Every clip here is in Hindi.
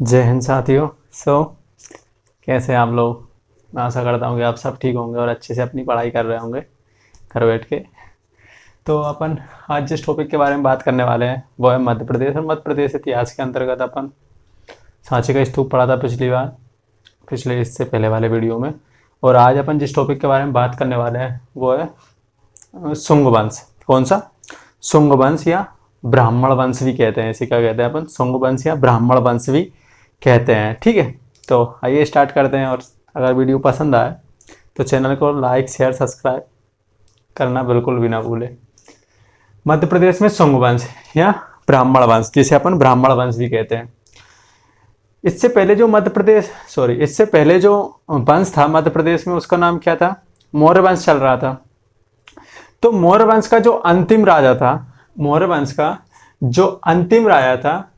जय हिंद साथियों। कैसे हैं आप लोग। मैं आशा करता हूँ कि आप सब ठीक होंगे और अच्छे से अपनी पढ़ाई कर रहे होंगे घर बैठ के। तो अपन आज जिस टॉपिक के बारे में बात करने वाले हैं वो है मध्य प्रदेश। और मध्य प्रदेश इतिहास के अंतर्गत अपन सांची का स्तूप पढ़ा था पिछली बार, पिछले इससे पहले वाले वीडियो में। और आज अपन जिस टॉपिक के बारे में बात करने वाले हैं वो है शुंग वंश। कौन सा? शुंग वंश या ब्राह्मण वंश भी कहते हैं। इसी का कहते हैं अपन शुंग वंश या ब्राह्मण वंश भी कहते हैं। ठीक है, तो आइए स्टार्ट करते हैं। और अगर वीडियो पसंद आए तो चैनल को लाइक शेयर सब्सक्राइब करना बिल्कुल भी ना भूलें। मध्य प्रदेश में शुंग वंश या ब्राह्मण वंश, जिसे अपन ब्राह्मण वंश भी कहते हैं। इससे पहले जो वंश था मध्य प्रदेश में, उसका नाम क्या था? मौर्य वंश चल रहा था। तो मौर्य वंश का जो अंतिम राजा था, मौर्य वंश का जो अंतिम राजा था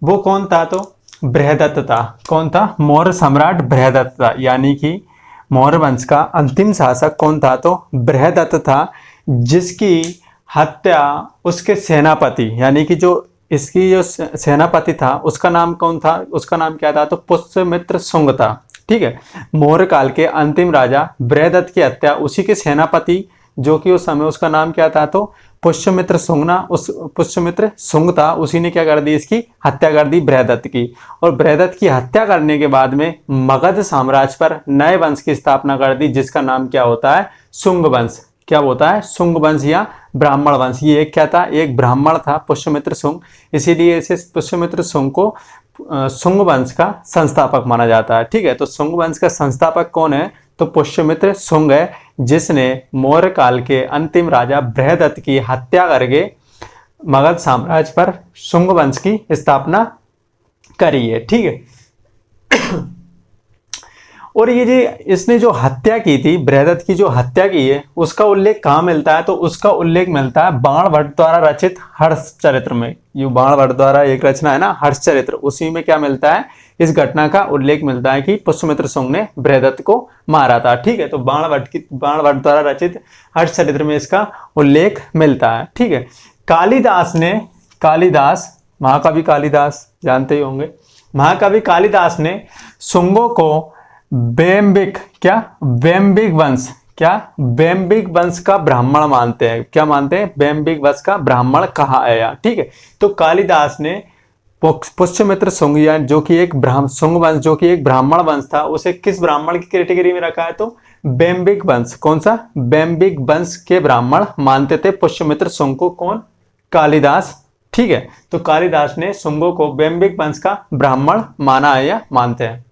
वो कौन था? तो बृहदत्त था। कौन था? मौर्य सम्राट बृहदत्त था। यानी कि मौर्य वंश का अंतिम शासक कौन था? तो बृहदत्त था, जिसकी हत्या उसके सेनापति, यानी कि जो इसकी जो सेनापति था उसका नाम कौन था? उसका नाम क्या था? तो पुष्यमित्र शुंग था। ठीक है, मौर्य काल के अंतिम राजा बृहदत्त की हत्या उसी के सेनापति, जो कि उस समय उसका नाम क्या था? तो पुष्यमित्र शुंग ना, उस पुष्यमित्र शुंग था, उसी ने क्या कर दी? इसकी हत्या कर दी बृहदत्त की। और बृहदत्त की हत्या करने के बाद में मगध साम्राज्य पर नए वंश की स्थापना कर दी, जिसका नाम क्या होता है? शुंग वंश। क्या होता है? शुंग वंश या ब्राह्मण वंश। ये एक क्या था? एक ब्राह्मण था, पुष्यमित्र शुंग। इसीलिए इसे पुष्यमित्र शुंग को शुंग वंश का संस्थापक माना जाता है। ठीक है, तो शुंग वंश का संस्थापक कौन है? तो पुष्यमित्र शुंग है, जिसने मौर्य काल के अंतिम राजा बृहदत्त की हत्या करके मगध साम्राज्य पर शुंग वंश की स्थापना करी है। ठीक है और ये जो इसने जो हत्या की थी, बृहदत्त की जो हत्या की है, उसका उल्लेख कहाँ मिलता है? तो उसका उल्लेख मिलता है बाणभट्ट द्वारा रचित हर्षचरित्र में। जो बाणभट्ट द्वारा एक रचना है ना, हर्षचरित्र, उसी में क्या मिलता है? इस घटना का उल्लेख मिलता है कि पुष्यमित्र शुंग ने बृहदत्त को मारा था। ठीक है, तो बाणभट्ट द्वारा रचित हर्षचरित्र में इसका उल्लेख मिलता है। ठीक है, कालिदास, महाकवि कालिदास जानते ही होंगे। महाकवि कालिदास ने शुंगों को वेम्बिक वंश का ब्राह्मण मानते हैं। क्या मानते हैं? वेम्बिक वंश का ब्राह्मण कहा है। ठीक है, तो कालिदास ने पुष्यमित्र शुंग या जो कि एक शुंग वंश जो कि एक ब्राह्मण वंश था, उसे किस ब्राह्मण की कैटेगरी में रखा है? तो वेम्बिक वंश। कौन सा? वेम्बिक वंश के ब्राह्मण मानते थे पुष्यमित्र शुंग को। कौन? कालिदास। ठीक है, तो कालिदास ने शुंगों को वेम्बिक वंश का ब्राह्मण माना है या मानते हैं।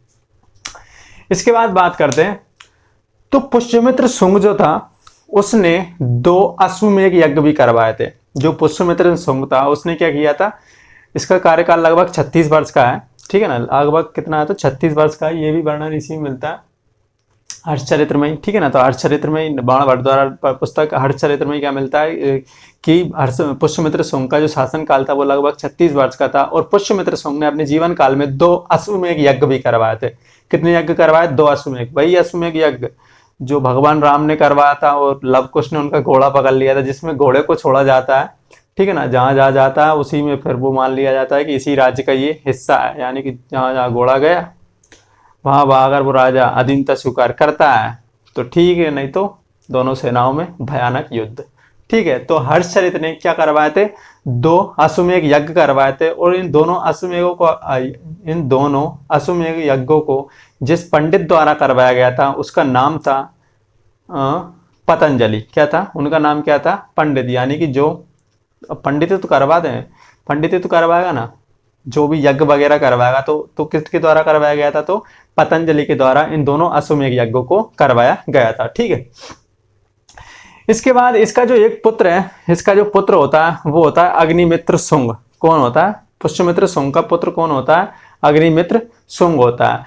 इसके बाद बात करते हैं, तो पुष्यमित्र शुंग जो था उसने 2 अश्वमेध यज्ञ भी करवाए थे। जो पुष्यमित्र शुंग था उसने क्या किया था? इसका कार्यकाल लगभग 36 वर्ष का है। ठीक है ना, लगभग कितना है? तो 36 वर्ष का। ये भी वर्णन इसी में मिलता है हर्षचरित्र में ही। ठीक है ना, तो हर्षचरित्र में बाणभट्ट द्वारा पुस्तक हर्षचरित्र में क्या मिलता है कि पुष्यमित्र शुंग का जो शासन काल था वो लगभग 36 वर्ष का था। और पुष्यमित्र शुंग ने अपने जीवन काल में 2 अश्वमेध यज्ञ भी करवाए थे। कितने यज्ञ करवाए? 2 अश्वमेध। वही अश्वमेध यज्ञ जो भगवान राम ने करवाया था और लव कुश ने उनका घोड़ा पकड़ लिया था, जिसमें घोड़े को छोड़ा जाता है। ठीक है ना, जहां जहां जाता है उसी में फिर वो मान लिया जाता है कि इसी राज्य का ये हिस्सा है। यानी कि जहां जहां घोड़ा गया वहां अगर वो राजा अधीनता स्वीकार करता है तो ठीक है, नहीं तो दोनों सेनाओं में भयानक युद्ध। ठीक है, तो हर्षचरित्र ने क्या करवाए थे? 2 अश्वमेध यज्ञ करवाए थे। और इन दोनों अश्वमेध यज्ञों को जिस पंडित द्वारा करवाया गया था उसका नाम था पतंजलि। क्या था? उनका नाम क्या था? पंडित। यानी कि जो पंडित तो करवा दें, पंडित तो करवाएगा ना, जो भी यज्ञ वगैरह करवाएगा तो किसके द्वारा करवाया गया था? तो पतंजलि के द्वारा इन दोनों अश्वमेध यज्ञों को करवाया गया था। ठीक है, इसके बाद इसका जो एक पुत्र है, इसका जो पुत्र होता है वो होता है अग्निमित्र शुंग। कौन होता है? पुष्यमित्र शुंग का पुत्र कौन होता है? अग्निमित्र शुंग होता है।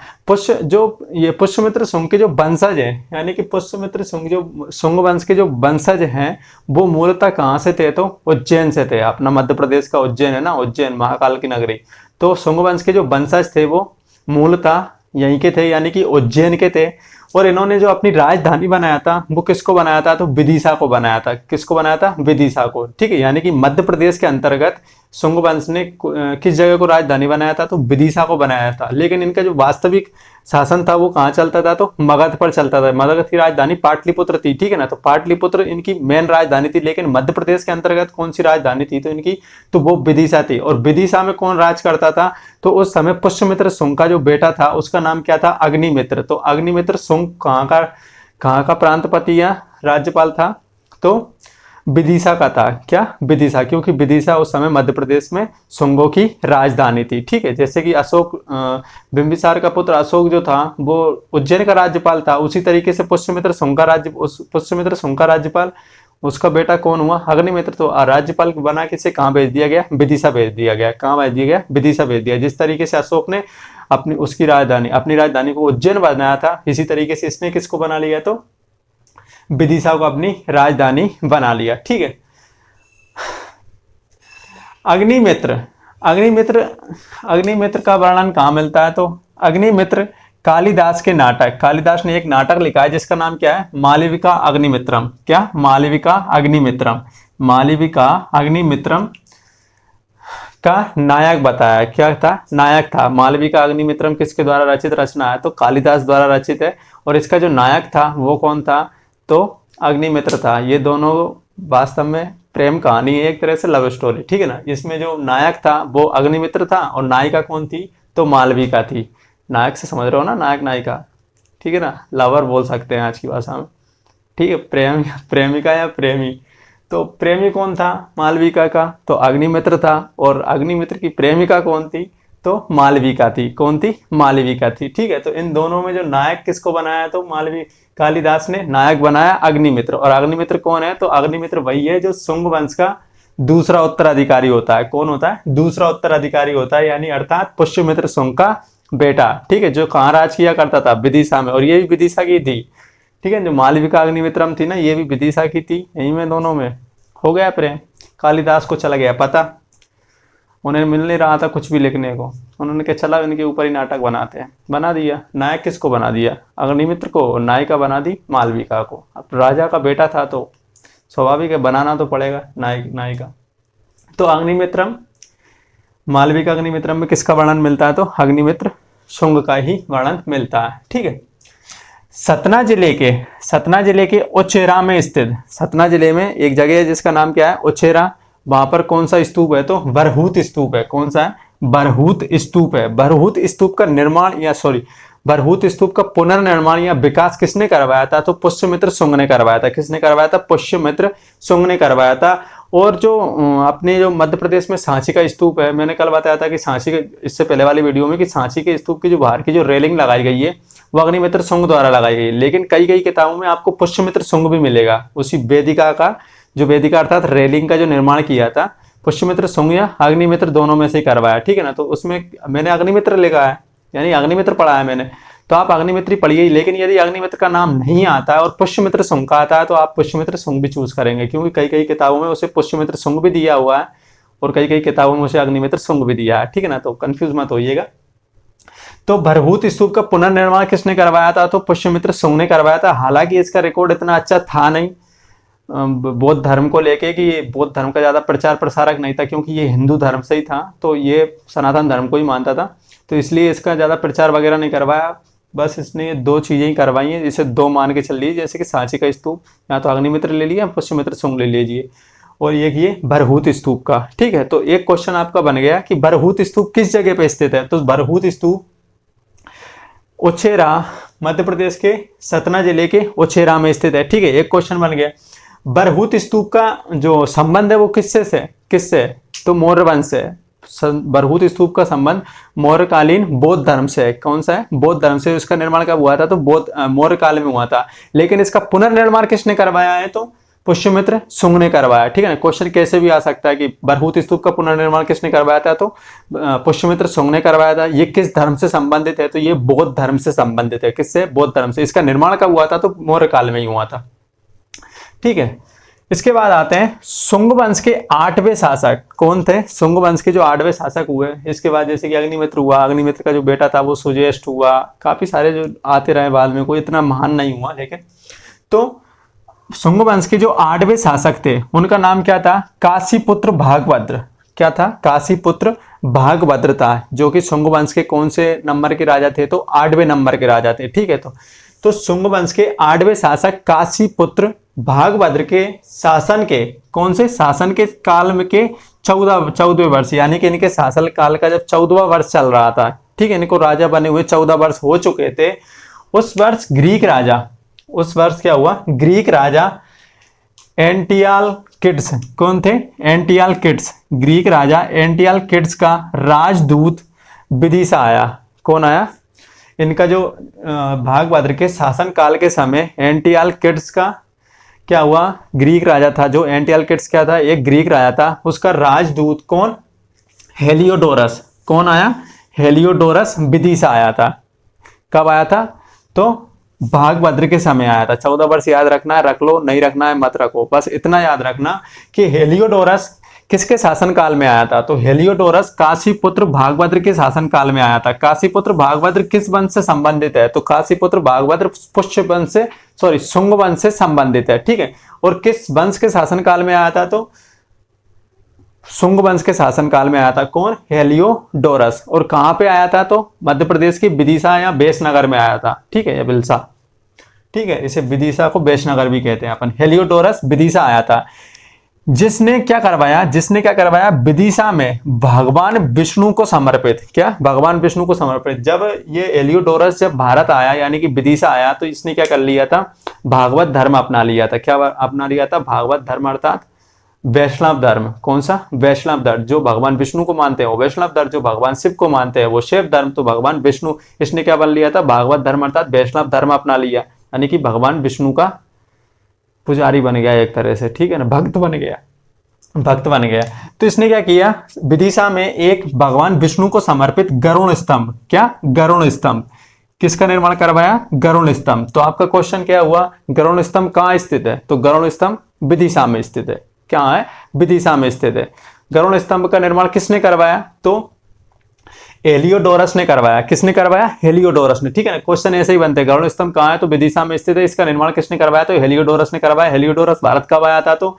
ये पुष्यमित्र शुंग के जो वंशज हैं, यानी कि पुष्यमित्र शुंग जो शुंग वंश के जो वंशज हैं वो मूलतः कहाँ से थे? तो उज्जैन से थे। अपना मध्य प्रदेश का उज्जैन है ना, उज्जैन महाकाल की नगरी। तो शुंग वंश के जो वंशज थे वो मूलतः यहीं के थे, यानी कि उज्जैन के थे। और इन्होंने जो अपनी राजधानी बनाया था वो किसको बनाया था? तो विदिशा को बनाया था। किसको बनाया था? विदिशा को। ठीक है, यानी कि मध्य प्रदेश के अंतर्गत शुंग वंश ने किस जगह को राजधानी बनाया था, तो विदिशा को बनाया था। लेकिन इनका जो वास्तविक शासन था वो कहाँ चलता था, तो मगध पर चलता था। मगध की राजधानी पाटलिपुत्र थी, ठीक है ना। तो पाटलिपुत्र इनकी मेन राजधानी थी, लेकिन मध्य प्रदेश के अंतर्गत कौन सी राजधानी थी तो इनकी, तो वो विदिशा थी। और विदिशा में कौन राज करता था, तो उस समय पुष्यमित्र शुंग का जो बेटा था उसका नाम क्या था, अग्निमित्र। तो अग्निमित्र शुंग कहाँ का प्रांतपति या राज्यपाल था, तो विदिशा का था। क्या, विदिशा, क्योंकि विदिशा उस समय मध्य प्रदेश में शुंगों की राजधानी थी, ठीक है। जैसे कि अशोक, बिंबिसार का पुत्र अशोक जो था वो उज्जैन का राज्यपाल था, उसी तरीके से पुष्यमित्र शुंग का राज्यपाल, उसका बेटा कौन हुआ, अग्निमित्र। तो राज्यपाल बना के कहाँ भेज दिया गया, विदिशा भेज दिया गया। कहाँ भेज दिया गया, विदिशा भेज दिया। जिस तरीके से अशोक ने अपनी राजधानी को उज्जैन बनाया था, इसी तरीके से इसने किसको बना लिया, तो विदिशा को अपनी राजधानी बना लिया, ठीक है। अग्निमित्र का वर्णन कहाँ मिलता है, तो अग्निमित्र कालिदास के नाटक, कालिदास ने एक नाटक लिखा है जिसका नाम क्या है, मालविका अग्निमित्रम। क्या, मालविका अग्निमित्रम का नायक बताया। क्या था, नायक था। मालविका अग्निमित्रम किसके द्वारा रचित रचना है, तो कालिदास द्वारा रचित है। और इसका जो नायक था वो कौन था, तो अग्निमित्र था। ये दोनों वास्तव में प्रेम कहानी है, एक तरह से लव स्टोरी, ठीक है ना। इसमें जो नायक था वो अग्निमित्र था और नायिका कौन थी, तो मालविका थी। नायक से समझ रहे हो ना, नायक नायिका, ठीक है ना, लवर बोल सकते हैं आज की भाषा में, ठीक है। प्रेमिका या प्रेमी, तो प्रेमी कौन था, मालविका का, तो अग्निमित्र था। और अग्निमित्र की प्रेमिका कौन थी, तो मालविका थी। कौन थी, मालविका थी, ठीक है। तो इन दोनों में जो नायक किसको बनाया, तो कालिदास ने नायक बनाया अग्निमित्र। और अग्निमित्र कौन है, तो अग्निमित्र वही है जो शुंग वंश का दूसरा उत्तराधिकारी होता है। कौन होता है, दूसरा उत्तराधिकारी होता है, यानी अर्थात पुष्यमित्र शुंग का बेटा, ठीक है, जो कहाँ राज किया करता था, विदिशा में। और ये भी विदिशा की थी, ठीक है। जो मालविका अग्निमित्रम थी ना, ये भी विदिशा की थी। यही में दोनों में हो गया प्रेम। कालिदास को चला गया पता, उन्हें मिल नहीं रहा था कुछ भी लिखने को, उन्होंने कहा चला इनके ऊपर ही नाटक बनाते हैं, बना दिया। नायक किसको बना दिया, अग्निमित्र को, और नायिका बना दी मालविका को। अब राजा का बेटा था तो स्वाभाविक है बनाना तो पड़ेगा नायिका। तो अग्निमित्रम, मालविका अग्निमित्रम में किसका वर्णन मिलता है, तो अग्निमित्र शुंग का ही वर्णन मिलता है, ठीक है। सतना जिले के उचेरा में स्थित, सतना जिले में एक जगह है जिसका नाम क्या है, उचेरा। वहां पर कौन सा स्तूप है, तो बरहूत स्तूप है। कौन सा है, बरहूत स्तूप है। बरहूत स्तूप का निर्माण बरहूत स्तूप का पुनर्निर्माण या विकास किसने करवाया था, तो पुष्यमित्र शुंग ने करवाया था। किसने करवाया था, पुष्यमित्र शुंग ने करवाया था। और जो अपने जो मध्य प्रदेश में सांची का स्तूप है, मैंने कल बताया था कि सांची के, इससे पहले वाली वीडियो में, कि सांची के स्तूप की जो बाहर की जो रेलिंग लगाई गई है वो अग्निमित्र शुंग द्वारा लगाई गई है। लेकिन कई किताबों में आपको पुष्यमित्र शुंग भी मिलेगा। उसी वेदिका का, जो वेदिका अर्थात रेलिंग का जो निर्माण किया था, पुष्यमित्र शुंग या अग्निमित्र दोनों में से करवाया, ठीक है ना। तो उसमें मैंने अग्निमित्र लिखा है, यानी अग्निमित्र पढ़ा है मैंने, तो आप अग्निमित्र पढ़िए। लेकिन यदि अग्निमित्र का नाम नहीं आता है और पुष्यमित्र शुंग का आता है तो आप पुष्यमित्र शुंग भी चूज करेंगे, क्योंकि कई किताबों में उसे पुष्यमित्र शुंग भी दिया हुआ है और कई किताबों में उसे अग्निमित्र शुंग भी दिया है, ठीक है ना। तो कंफ्यूज मत होइएगा। तो बरहूत स्तूप का पुनर्निर्माण किसने करवाया था, तो पुष्यमित्र शुंग ने करवाया था। हालांकि इसका रिकॉर्ड इतना अच्छा था नहीं बौद्ध धर्म को लेके, कि ये बौद्ध धर्म का ज्यादा प्रचार प्रसारक नहीं था, क्योंकि ये हिंदू धर्म से ही था, तो ये सनातन धर्म को ही मानता था, तो इसलिए इसका ज्यादा प्रचार वगैरह नहीं करवाया। बस इसने ये दो चीजें ही करवाई हैं, जिसे दो मान के चल लीजिए, जैसे कि सांची का स्तूप या तो अग्निमित्र ले लिया, पुष्यमित्र शुंग ले लीजिए, और ये बरहूत स्तूप का, ठीक है। तो एक क्वेश्चन आपका बन गया कि बरहूत स्तूप किस जगह पे स्थित है, तो बरहूत स्तूप उचेरा, मध्य प्रदेश के सतना जिले के उचेरा में स्थित है, ठीक है। एक क्वेश्चन बन गया। बरहूत स्तूप का जो संबंध है वो किससे, तो मौर्य वंश से। बरहूत स्तूप का संबंध मौर्यकालीन बौद्ध धर्म से है। कौन सा है, बौद्ध धर्म से। इसका निर्माण कब हुआ था, तो मौर्य काल में हुआ था। लेकिन इसका पुनर्निर्माण किसने करवाया है, तो पुष्यमित्र शुंग ने करवाया, ठीक है ना। क्वेश्चन कैसे भी आ सकता है कि बरहूत स्तूप का पुनर्निर्माण किसने करवाया था, तो पुष्यमित्र शुंग ने करवाया था। ये किस धर्म से संबंधित है, तो ये बौद्ध धर्म से संबंधित है। किससे, बौद्ध धर्म से। इसका निर्माण कब हुआ था, तो मौर्य काल में ही हुआ था, ठीक है। इसके बाद आते हैं शुंग वंश के 8वें शासक कौन थे, शुंग वंश के जो 8वें शासक हुए। इसके बाद जैसे कि अग्निमित्र हुआ, अग्निमित्र का जो बेटा था वो सुजेष्ठ हुआ, काफी सारे जो आते रहे बाद में, कोई इतना महान नहीं हुआ। लेकिन तो शुंग वंश के जो 8वें शासक थे उनका नाम क्या था, काशीपुत्र भागभद्र। क्या था, काशीपुत्र भागभद्र था, जो कि शुंग वंश के कौन से नंबर के राजा थे, तो 8वें नंबर के राजा थे। ठीक है, तो शुंग वंश के 8वें शासक काशीपुत्र भागभद्र के शासन के कौन से शासन के काल में के 14वें वर्ष, यानी कि इनके शासन काल का जब 14वां वर्ष चल रहा था, ठीक है, इनको राजा बने हुए 14 वर्ष हो चुके थे, उस वर्ष ग्रीक राजा, उस वर्ष क्या हुआ, ग्रीक राजा एंटियालकिड्स, कौन थे, एंटियालकिड्स, ग्रीक राजा एंटियालकिड्स का राजदूत विदिशा आया। कौन आया, इनका जो भागभद्र के शासन काल के समय एंटियालकिड्स का क्या हुआ, ग्रीक राजा था, जो एंटियालकिड्स क्या था, एक ग्रीक राजा था, उसका राजदूत कौन, हेलियोडोरस, कौन आया, हेलियोडोरस विदिशा आया था। कब आया था, तो भागभद्र के समय आया था। 14 वर्ष याद रखना है, रख लो, नहीं रखना है मत रखो, बस इतना याद रखना कि हेलियोडोरस किसके शासन काल में आया था, तो हेलियोडोरस काशीपुत्र भागभद्र के शासन काल में आया था। काशीपुत्र भागभद्र किस वंश से संबंधित है, तो काशीपुत्र भागभद्र पुष्य वंश से, सॉरी शुंग वंश से संबंधित है। ठीक है, और किस वंश के शासन काल में आया था, तो शुंग वंश के शासन काल में आया था। कौन, हेलियोडोरस। और कहां पे आया था, तो मध्य प्रदेश की विदिशा या बेसनगर में आया था। ठीक है, या बिलसा, ठीक है, इसे विदिशा को बेसनगर भी कहते हैं अपन। हेलियोडोरस विदिशा आया था, जिसने क्या करवाया, विदिशा में भगवान विष्णु को समर्पित, क्या, भगवान विष्णु को समर्पित। जब ये हेलियोडोरस जब भारत आया, यानी कि विदिशा आया, तो इसने क्या कर लिया था, भागवत धर्म अपना लिया था। क्या अपना लिया था, भागवत धर्म अर्थात वैष्णव धर्म। कौन सा, वैष्णव धर्म, जो भगवान विष्णु को मानते हैं वो वैष्णव धर्म, जो भगवान शिव को मानते हैं वो शिव धर्म, तो भगवान विष्णु, इसने क्या बन लिया था, भागवत धर्म अर्थात वैष्णव धर्म अपना लिया, यानी कि भगवान विष्णु का पुजारी बन गया एक तरह से। ठीक है ना, भक्त बन गया। तो इसने क्या किया, विदिशा में एक भगवान विष्णु को समर्पित गरुड़ स्तंभ, क्या, गरुड़ स्तंभ, किसका निर्माण करवाया, गरुड़ स्तंभ। तो आपका क्वेश्चन क्या हुआ, गरुड़ स्तंभ कहाँ स्थित है, तो गरुड़ स्तंभ विदिशा में स्थित है। क्या है, विदिशा में स्थित है। गरुड़ स्तंभ का निर्माण किसने करवाया, तो हेलियोडोरस ने करवाया। किसने करवाया, हेलियोडोरस ने। ठीक है ना, क्वेश्चन ऐसे ही बनते हैं, गरुड़ स्तंभ कहाँ है, तो विदिशा में स्थित है, इसका निर्माण किसने करवाया, तो हेलियोडोरस ने करवाया। हेलियोडोरस भारत कब आया था, तो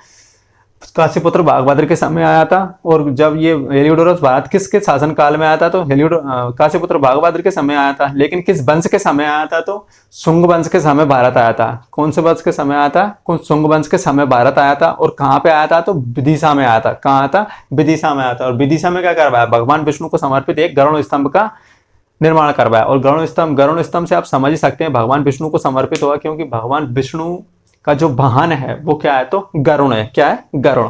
काशीपुत्र भागभद्र के समय आया था। और जब ये हेलियोडोरस भारत किसके शासन काल में आया था, तो काशीपुत्र भागभद्र के समय आया था। लेकिन किस वंश के समय आया था, तो शुंग वंश के समय भारत आया था। कौन से वंश के समय आया था, शुंग वंश के समय भारत आया था। और कहाँ पे आया था, तो विदिशा में आया था। कहाँ आया था, विदिशा में आया था। और विदिशा में क्या करवाया, भगवान विष्णु को समर्पित एक गरुड़ स्तंभ का निर्माण करवाया। और गरुड़ स्तंभ से आप समझ ही सकते हैं भगवान विष्णु को समर्पित हुआ, क्योंकि भगवान विष्णु का जो वाहन है वो क्या है, तो गरुड़ है। क्या है, गरुड़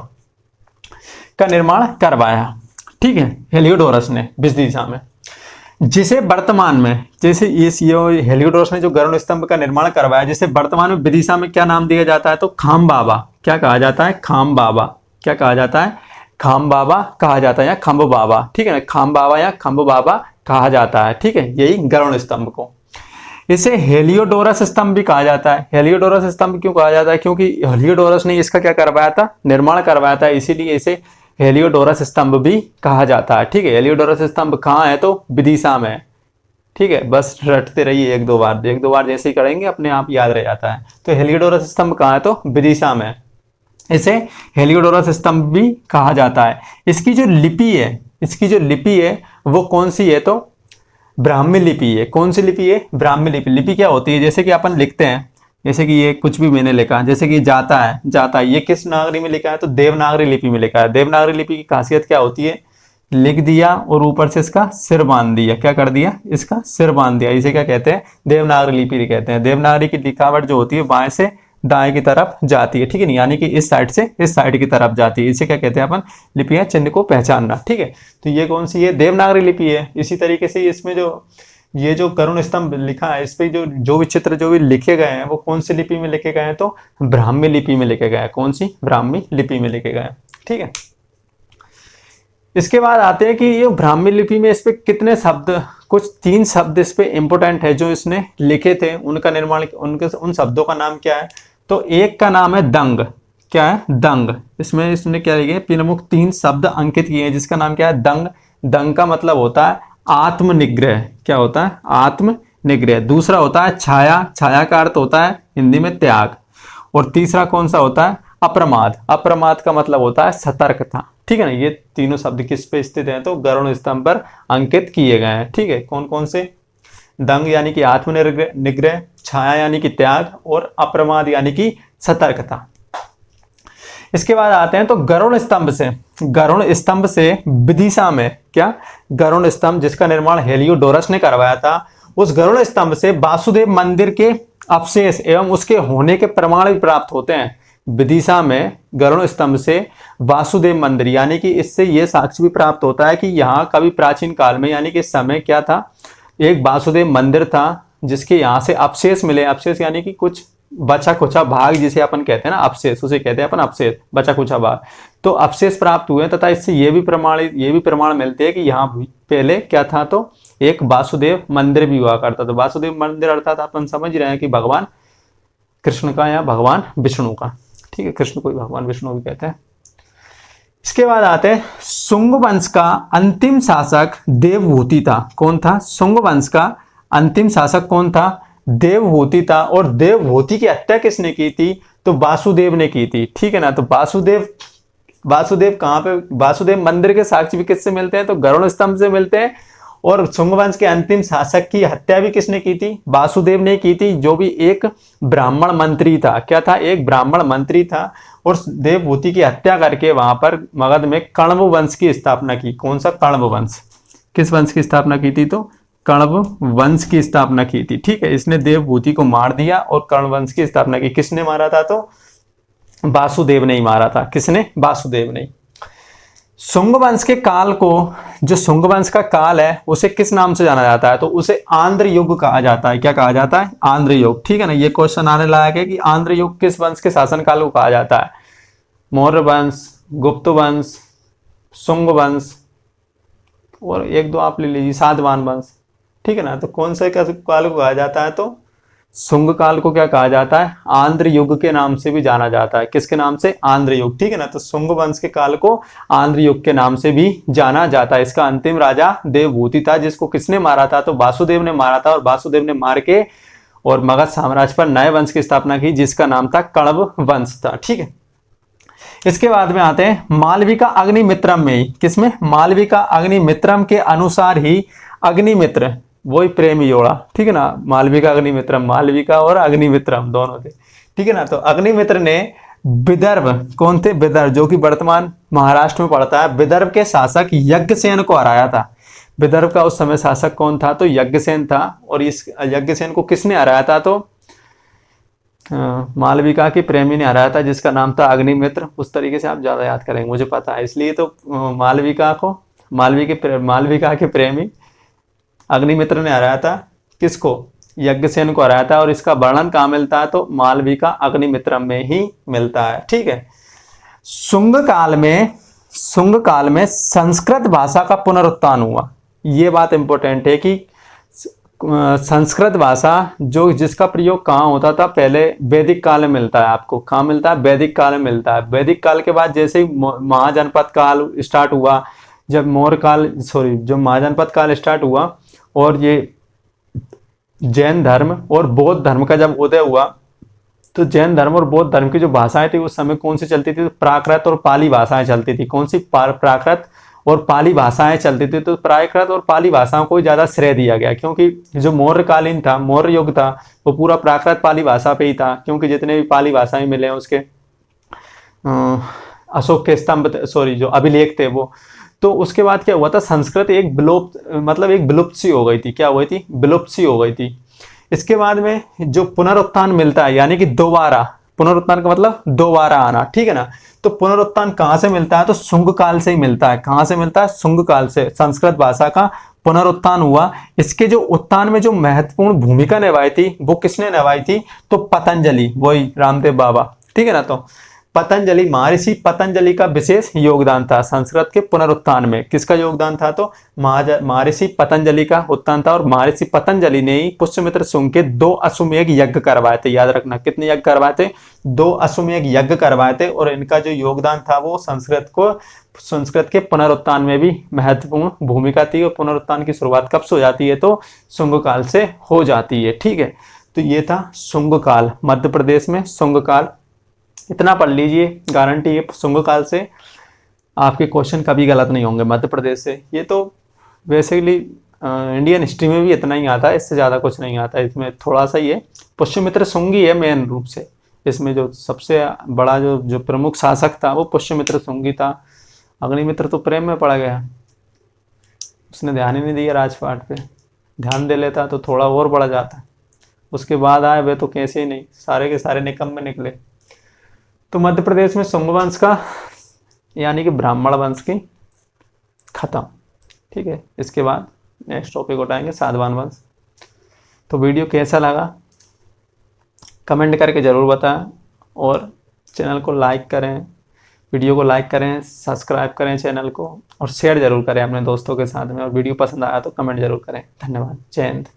का निर्माण करवाया। ठीक है, हेलियोडोरस ने विदिशा में, जिसे वर्तमान में, जैसे इस हेलियोडोरस ने जो गरुड़ स्तंभ का निर्माण करवाया, जिसे वर्तमान में विदिशा में क्या नाम दिया जाता है, तो खाम बाबा। क्या कहा जाता है, खाम बाबा। क्या कहा जाता है, खाम बाबा कहा जाता है, या खम्ब बाबा। ठीक है ना, खाम बाबा या खम्ब बाबा कहा जाता है। ठीक है, यही गरुड़ स्तंभ को। इसे हेलियोडोरस स्तंभ भी कहा जाता है। हेलियोडोरस स्तंभ क्यों कहा जाता है, क्योंकि हेलियोडोरस ने इसका क्या करवाया था, निर्माण करवाया था, इसीलिए इसे हेलियोडोरस स्तंभ भी कहा जाता है। ठीक है, हेलियोडोरस स्तंभ कहाँ है, तो विदिशा में। ठीक है, बस रटते रहिए, एक दो बार जैसे ही करेंगे अपने आप याद रह जाता है। तो हेलियोडोरस स्तंभ कहाँ है, तो विदिशा में। इसे हेलियोडोरस स्तंभ भी कहा जाता है। इसकी जो लिपि है वो कौन सी है, तो ब्राह्मी लिपि है। कौन सी लिपि है, ब्राह्मी लिपि। लिपि क्या होती है, जैसे कि अपन लिखते हैं, जैसे कि ये कुछ भी मैंने लिखा, जैसे कि जाता है, ये किस नागरी में लिखा है, तो देवनागरी लिपि में लिखा है। देवनागरी लिपि की खासियत क्या होती है, लिख दिया और ऊपर से इसका सिर बांध दिया। क्या कर दिया, इसका सिर बांध दिया, इसे क्या कहते हैं, देवनागरी लिपि कहते हैं। देवनागरी की लिखावट जो होती है बाएं से दाएं की तरफ जाती है। ठीक है, यानी कि इस साइड से इस साइड की तरफ जाती है। इसे क्या कहते हैं अपन, लिपियां चिन्ह को पहचानना। ठीक है, तो ये कौन सी है, देवनागरी लिपि है। इसी तरीके से इसमें ये जो गरुड़ स्तंभ लिखा है, इस पे जो भी चित्र जो भी लिखे गए हैं वो कौन सी लिपि में लिखे गए हैं, तो ब्राह्मी लिपि में लिखे गए हैं। कौन सी, ब्राह्मी लिपि में लिखे गए हैं। ठीक है, इसके बाद आते हैं कि ये ब्राह्मी लिपि में इस पे कितने शब्द, कुछ 3 शब्द इस पे इंपोर्टेंट है जो इसने लिखे थे, उनका निर्माण, उन शब्दों का नाम क्या है, तो एक का नाम है दंग। क्या है, दंग। इसमें इसने क्या लिखे, प्रमुख 3 शब्द अंकित किए हैं, जिसका नाम क्या है, दंग। दंग का मतलब होता है आत्मनिग्रह। क्या होता है, आत्मनिग्रह। दूसरा होता है छाया। छाया का अर्थ होता है हिंदी में त्याग। और तीसरा कौन सा होता है, अप्रमाद। अप्रमाद का मतलब होता है सतर्कता। ठीक है ना। ये तीनों शब्द किस पे स्थित हैं, तो गरुड़ स्तंभ पर अंकित किए गए हैं। ठीक है, कौन कौन से? दंग यानी कि आत्मनिग्रह, छाया यानी कि त्याग, और अप्रमाद यानी कि सतर्कता। इसके बाद आते हैं तो गरुड़ स्तंभ से विदिशा में, क्या? गरुड़ स्तंभ जिसका निर्माण हेलियोडोरस ने करवाया था, उस गरुड़ स्तंभ से वासुदेव मंदिर के अवशेष एवं उसके होने के प्रमाण भी प्राप्त होते हैं। विदिशा में गरुड़ स्तंभ से वासुदेव मंदिर, यानी कि इससे यह साक्ष्य भी प्राप्त होता है कि यहाँ कभी प्राचीन काल में, यानी कि इस समय क्या था, एक वासुदेव मंदिर था जिसके यहाँ से अवशेष मिले। अवशेष यानी कि कुछ बचा कुचा भाग, जिसे अपन कहते हैं ना अवशेष, उसे कहते हैं अपन अवशेष, बचा कुचा भाग। तो अवशेष प्राप्त हुए तथा इससे ये भी प्रमाण मिलते हैं कि यहाँ पहले क्या था, तो एक वासुदेव मंदिर भी हुआ करता था। वासुदेव मंदिर अर्थात अपन समझ रहे हैं कि भगवान कृष्ण का या भगवान विष्णु का। ठीक है, कृष्ण को भगवान विष्णु भी कहते हैं। इसके बाद आते हैं शुंग वंश का अंतिम शासक देवहूति था। कौन था? शुंग वंश का अंतिम शासक कौन था? देवहूति था। और देवहूति की हत्या किसने की थी? तो वासुदेव ने की थी। ठीक है ना। तो वासुदेव कहाँ पे? वासुदेव मंदिर के साक्ष्य भी किससे मिलते हैं? तो गरुड़ स्तंभ से मिलते हैं। और शुंग वंश के अंतिम शासक की हत्या भी किसने की थी? वासुदेव ने की थी, जो भी एक ब्राह्मण मंत्री था। क्या था? एक ब्राह्मण मंत्री था। और देवहूति की हत्या करके वहां पर मगध में कण्व वंश की स्थापना की। कौन सा? कण्व वंश। किस वंश की स्थापना की थी? तो कण्व वंश की स्थापना की थी। ठीक है, इसने देवहूति को मार दिया और कण्व वंश की स्थापना की। किसने मारा था? तो वासुदेव ने ही मारा था। किसने? वासुदेव ने। शुंग वंश के काल को, जो शुंग वंश का काल है, उसे किस नाम से जाना जाता है? तो उसे आंध्र युग कहा जाता है। क्या कहा जाता है? आंध्र युग। ठीक है ना। ये क्वेश्चन आने लायक है कि आंध्र युग किस वंश के शासन काल को कहा जाता है? मौर्य वंश, गुप्त वंश, शुंग वंश, और एक दो आप ले लीजिए, सातवाहन वंश। ठीक है ना। तो कौन से काल को कहा जाता है? तो शुंग काल को क्या कहा जाता है? आंध्र युग के नाम से भी जाना जाता है। किसके नाम से? आंध्र युग। ठीक है ना। तो शुंग वंश के काल को आंध्र युग के नाम से भी जाना जाता है। इसका अंतिम राजा देवहूति था, जिसको किसने मारा था? तो वासुदेव ने मारा था। और वासुदेव ने मार के और मगध साम्राज्य पर नए वंश की स्थापना की, जिसका नाम था कण्व वंश था। ठीक है। इसके बाद में आते हैं मालविका अग्निमित्रम में। किसमें? मालविका अग्निमित्रम के अनुसार ही अग्निमित्र वही प्रेमी जोड़ा। ठीक है ना। मालविका अग्निमित्रम, मालविका और अग्निमित्रम दोनों थे। ठीक है ना। तो अग्निमित्र ने विदर्भ, कौन थे? विदर्भ, जो कि वर्तमान महाराष्ट्र में पड़ता है, विदर्भ के शासक यज्ञसेन को हराया था। विदर्भ का उस समय शासक कौन था? तो यज्ञसेन था। और इस यज्ञसेन को किसने हराया था? तो मालविका के प्रेमी ने हराया था, जिसका नाम था अग्निमित्र। उस तरीके से आप ज्यादा याद करेंगे, मुझे पता है। इसलिए तो मालविका के प्रेमी अग्निमित्र ने हराया था। किसको? यज्ञसेन को हराया था। और इसका वर्णन कहाँ मिलता है? तो मालविका अग्निमित्रम में ही मिलता है। ठीक है। शुंग काल में संस्कृत भाषा का पुनरुत्थान हुआ। ये बात इंपॉर्टेंट है कि संस्कृत भाषा जो जिसका प्रयोग कहाँ होता था? पहले वैदिक काल में मिलता है। आपको कहाँ मिलता है? वैदिक काल में मिलता है। वैदिक काल के बाद जैसे ही महाजनपद काल स्टार्ट हुआ, जब महाजनपद काल स्टार्ट हुआ और ये जैन धर्म और बौद्ध धर्म का जब उदय हुआ, तो जैन धर्म और बौद्ध धर्म की जो भाषाएं थी उस समय कौन सी चलती थी? तो प्राकृत और पाली भाषाएं चलती थी। कौन सी? प्राकृत और पाली भाषाएं चलती थी। तो प्राकृत और पाली भाषाओं को ज्यादा श्रेय दिया गया, क्योंकि जो मौर्यकालीन था, मौर्य युग था, वो पूरा प्राकृत पाली भाषा पे ही था। क्योंकि जितने भी पाली भाषाएं मिले हैं उसके अशोक के स्तंभ, जो अभिलेख थे वो। तो उसके बाद क्या हुआ था? संस्कृत एक विलुप्त सी हो गई थी। क्या हो गई थी? विलुप्त सी हो गई थी। इसके बाद में जो पुनरुत्थान मिलता है, यानी कि दोबारा, पुनरुत्थान का मतलब दोबारा आना। ठीक है ना। तो पुनरुत्थान कहाँ से मिलता है? तो शुंग काल से ही मिलता है। कहाँ से मिलता है? शुंग काल से संस्कृत भाषा का पुनरुत्थान हुआ। इसके जो उत्थान में जो महत्वपूर्ण भूमिका निभाई थी, वो किसने निभाई थी? तो पतंजलि, वही रामदेव बाबा। ठीक है ना। तो पतंजलि, महर्षि पतंजलि का विशेष योगदान था संस्कृत के पुनरुत्थान में। किसका योगदान था? तो महर्षि पतंजलि का उत्थान था। और महर्षि पतंजलि ने ही पुष्यमित्र शुंग के 2 अश्वमेध यज्ञ करवाए थे। याद रखना, कितने यज्ञ करवाए थे? 2 अश्वमेध यज्ञ करवाए थे। और इनका जो योगदान था वो संस्कृत के पुनरुत्थान में भी महत्वपूर्ण भूमिका थी। और पुनरुत्थान की शुरुआत कब से हो जाती है? तो शुंग काल से हो जाती है। ठीक है। तो ये था शुंग काल, मध्य प्रदेश में शुंग काल। इतना पढ़ लीजिए, गारंटी है शुंग काल से आपके क्वेश्चन कभी गलत नहीं होंगे मध्य प्रदेश से। ये तो बेसिकली इंडियन हिस्ट्री में भी इतना ही आता है, इससे ज़्यादा कुछ नहीं आता है। इसमें थोड़ा सा ये पुष्यमित्र शुंगी है मेन रूप से। इसमें जो सबसे बड़ा जो प्रमुख शासक था वो पुष्यमित्र शुंगी था। अग्निमित्र तो प्रेम में पड़ गया, उसने ध्यान ही नहीं दिया राजपाट पे। ध्यान दे लेता तो थोड़ा और बढ़ जाता। उसके बाद आए वे तो कैसे ही नहीं, सारे के सारे निकम्मे निकले। तो मध्य प्रदेश में शुंग वंश का यानी कि ब्राह्मण वंश की खत्म। ठीक है, इसके बाद नेक्स्ट टॉपिक उठाएंगे सातवाहन वंश। तो वीडियो कैसा लगा कमेंट करके ज़रूर बताएं, और चैनल को लाइक करें, वीडियो को लाइक करें, सब्सक्राइब करें चैनल को, और शेयर ज़रूर करें अपने दोस्तों के साथ में। और वीडियो पसंद आया तो कमेंट ज़रूर करें। धन्यवाद। जय हिंद।